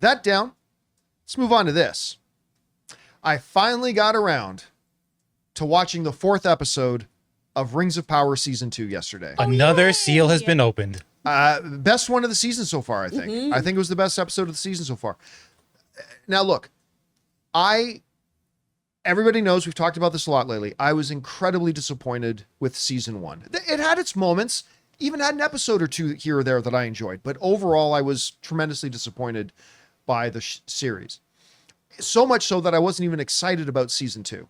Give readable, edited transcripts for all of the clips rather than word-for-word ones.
That down. Let's move on to this. I finally got around to watching the 4th episode of Rings of Power Season 2 yesterday. Another seal has been opened. Best one of the season so far, I think. Mm-hmm. I think it was the best episode of the season so far. Now, look, everybody knows we've talked about this a lot lately. I was incredibly disappointed with season 1. It had its moments, even had an episode or two here or there that I enjoyed. But overall, I was tremendously disappointed by the series. So much so that I wasn't even excited about season 2.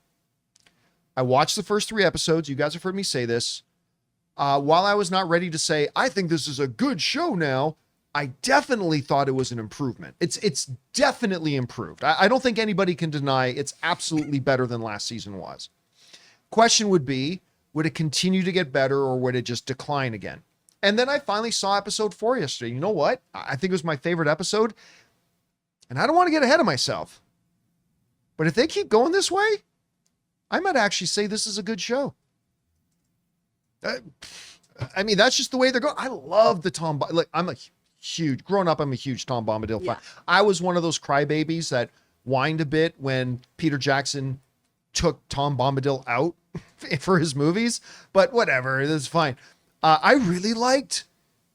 I watched the first 3 episodes. You guys have heard me say this. While I was not ready to say, I think this is a good show now, I definitely thought it was an improvement. It's definitely improved. I don't think anybody can deny it's absolutely better than last season was. Question would be, would it continue to get better or would it just decline again? And then I finally saw episode 4 yesterday. You know what? I think it was my favorite episode. And I don't want to get ahead of myself. But if they keep going this way, I might actually say this is a good show. I mean, that's just the way they're going. I love the Tom. Growing up, I'm a huge Tom Bombadil fan. I was one of those crybabies that whined a bit when Peter Jackson took Tom Bombadil out for his movies, but whatever, it's fine. I really liked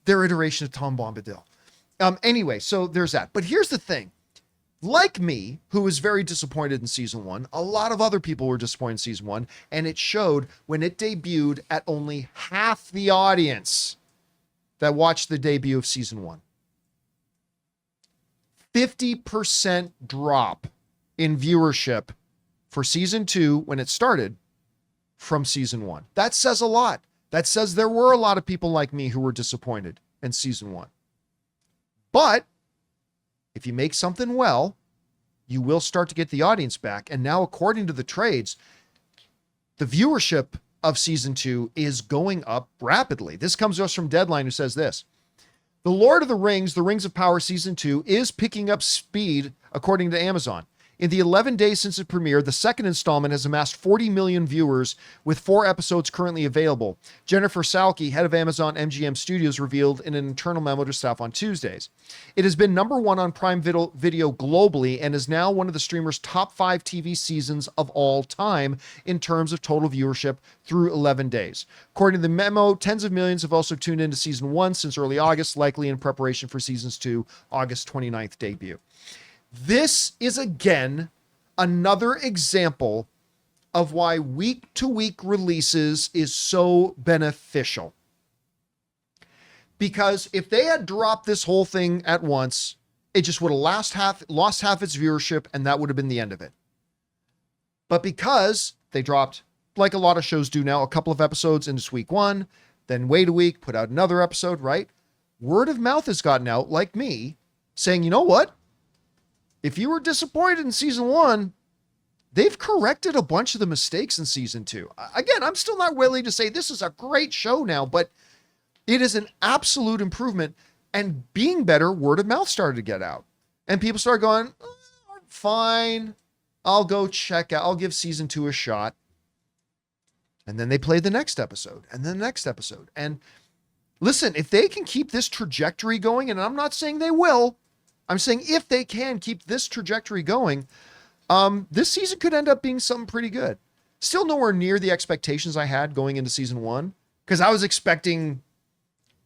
their iteration of Tom Bombadil. Anyway, so there's that. But here's the thing. Like me, who was very disappointed in season 1, a lot of other people were disappointed in season 1, and it showed when it debuted at only half the audience that watched the debut of season 1. 50% drop in viewership for season 2 when it started from season 1. That says a lot. That says there were a lot of people like me who were disappointed in season 1. But if you make something well, you will start to get the audience back. And now, according to the trades, the viewership of season 2 is going up rapidly. This comes to us from Deadline, who says this: The Lord of the Rings, The Rings of Power season 2 is picking up speed, according to Amazon. In the 11 days since it premiered, the second installment has amassed 40 million viewers, with 4 episodes currently available. Jennifer Salke, head of Amazon MGM Studios, revealed in an internal memo to staff on Tuesdays. It has been number 1 on Prime Video globally and is now one of the streamer's top 5 TV seasons of all time in terms of total viewership through 11 days. According to the memo, tens of millions have also tuned into season 1 since early August, likely in preparation for season's 2 August 29th debut. This is, again, another example of why week-to-week releases is so beneficial. Because if they had dropped this whole thing at once, it just would have lost half its viewership, and that would have been the end of it. But because they dropped, like a lot of shows do now, a couple of episodes into week 1, then wait a week, put out another episode, right? Word of mouth has gotten out, like me, saying, you know what? If you were disappointed in season 1, they've corrected a bunch of the mistakes in season 2. Again, I'm still not willing to say this is a great show now, but it is an absolute improvement. And being better, word of mouth started to get out. And people started going, fine, I'll go check out, I'll give season 2 a shot. And then they played the next episode and then the next episode. And listen, if they can keep this trajectory going, and I'm not saying they will, I'm saying if they can keep this trajectory going, this season could end up being something pretty good. Still nowhere near the expectations I had going into season 1, because I was expecting,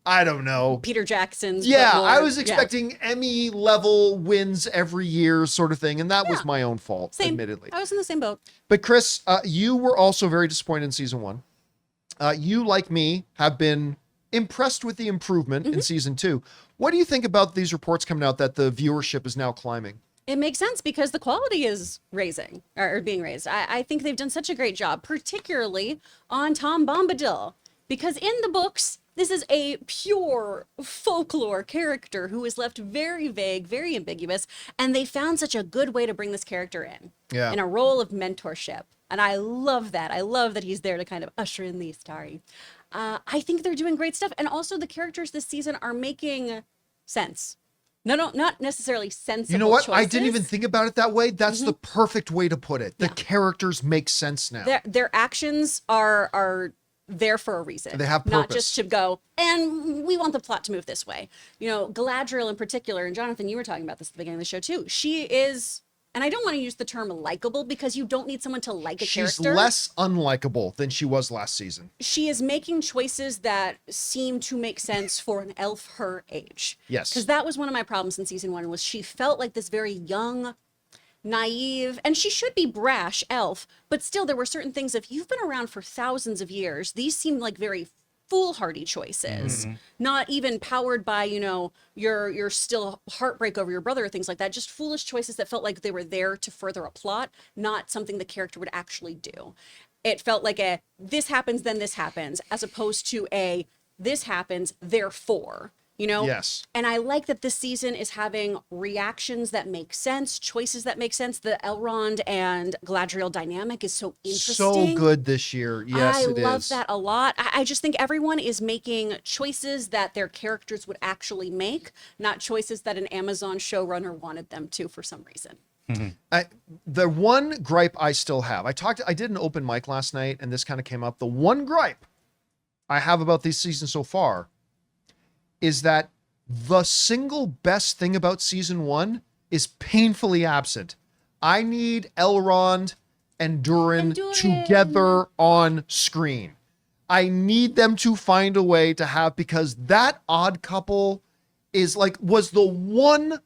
I don't know, Peter Jackson's. Yeah, I was expecting Emmy level wins every year sort of thing. And that was my own fault, admittedly. I was in the same boat. But Chris, you were also very disappointed in season 1. You, like me, have been impressed with the improvement in season 2. What do you think about these reports coming out that the viewership is now climbing? It makes sense because the quality is raising or being raised. I think they've done such a great job, particularly on Tom Bombadil, because in the books, this is a pure folklore character who is left very vague, very ambiguous, and they found such a good way to bring this character in a role of mentorship. And I love that. I love that he's there to kind of usher in the story. I think they're doing great stuff. And also the characters this season are making sense. No, not necessarily sensible. You know what? Choices. I didn't even think about it that way. That's the perfect way to put it. The characters make sense now. Their actions are there for a reason. They have not purpose. just to go, and we want the plot to move this way. You know, Galadriel in particular, and Jonathan, you were talking about this at the beginning of the show too. She is, and I don't want to use the term likable because you don't need someone to like a She's character. less unlikable than she was last season. She is making choices that seem to make sense for an elf her age. Yes. Because that was one of my problems in season 1 was she felt like this very young, naive, and she should be brash elf, but still there were certain things, if you've been around for thousands of years, these seemed like very foolhardy choices, not even powered by, you know, your still heartbreak over your brother or things like that, just foolish choices that felt like they were there to further a plot, not something the character would actually do. It felt like a this happens, then this happens, as opposed to a this happens, therefore. You know? Yes. And I like that this season is having reactions that make sense, choices that make sense. The Elrond and Galadriel dynamic is so interesting. So good this year. Yes, it is. I love that a lot. I just think everyone is making choices that their characters would actually make, not choices that an Amazon showrunner wanted them to for some reason. The one gripe I still have, I did an open mic last night and this kind of came up. The one gripe I have about this season so far is that the single best thing about season 1 is painfully absent. I need Elrond and Durin together on screen. I need them to find a way to have, because that odd couple was the one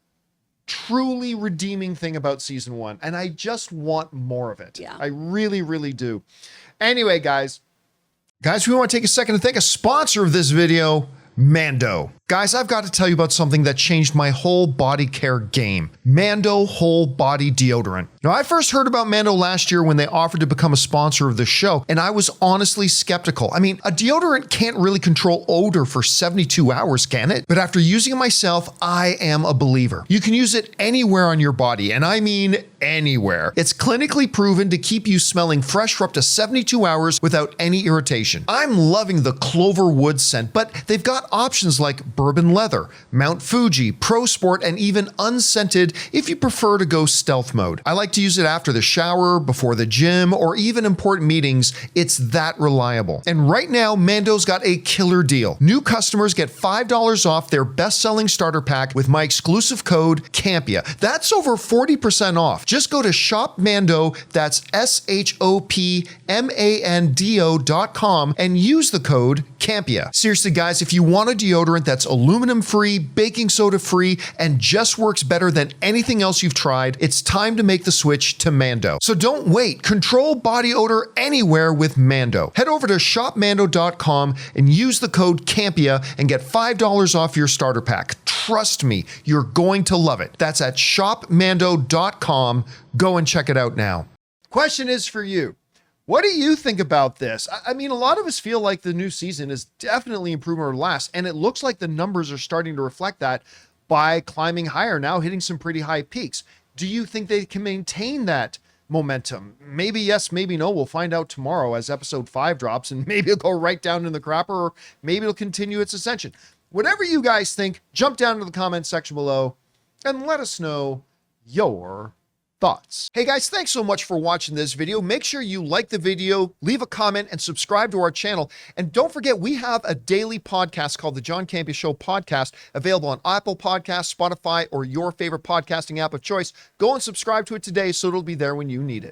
truly redeeming thing about season 1. And I just want more of it. Yeah. I really, really do. Anyway, guys, we want to take a second to thank a sponsor of this video, Mando. Guys, I've got to tell you about something that changed my whole body care game. Mando Whole Body Deodorant. Now, I first heard about Mando last year when they offered to become a sponsor of the show, and I was honestly skeptical. I mean, a deodorant can't really control odor for 72 hours, can it? But after using it myself, I am a believer. You can use it anywhere on your body, and I mean anywhere. It's clinically proven to keep you smelling fresh for up to 72 hours without any irritation. I'm loving the Clover Wood scent, but they've got options like Bourbon Leather, Mount Fuji, Pro Sport, and even unscented if you prefer to go stealth mode. I like to use it after the shower, before the gym, or even important meetings. It's that reliable. And right now, Mando's got a killer deal. New customers get $5 off their best-selling starter pack with my exclusive code Campea. That's over 40% off. Just go to shopmando, that's shopmando.com, and use the code Campea. Seriously, guys, if you want a deodorant that's aluminum-free, baking soda-free, and just works better than anything else you've tried, it's time to make the switch to Mando. So don't wait. Control body odor anywhere with Mando. Head over to shopmando.com and use the code Campea and get $5 off your starter pack. Trust me, you're going to love it. That's at shopmando.com. Go and check it out now. Question is for you. What do you think about this? I mean, a lot of us feel like the new season is definitely improvement over last, and it looks like the numbers are starting to reflect that by climbing higher now, hitting some pretty high peaks. Do you think they can maintain that momentum? Maybe yes, maybe no. We'll find out tomorrow as episode 5 drops, and maybe it'll go right down in the crapper, or maybe it'll continue its ascension. Whatever you guys think, jump down into the comments section below and let us know your thoughts. Hey guys, thanks so much for watching this video. Make sure you like the video, leave a comment, and subscribe to our channel. And don't forget, we have a daily podcast called the John Campea Show podcast, available on Apple Podcasts, Spotify, or your favorite podcasting app of choice. Go and subscribe to it today so it'll be there when you need it.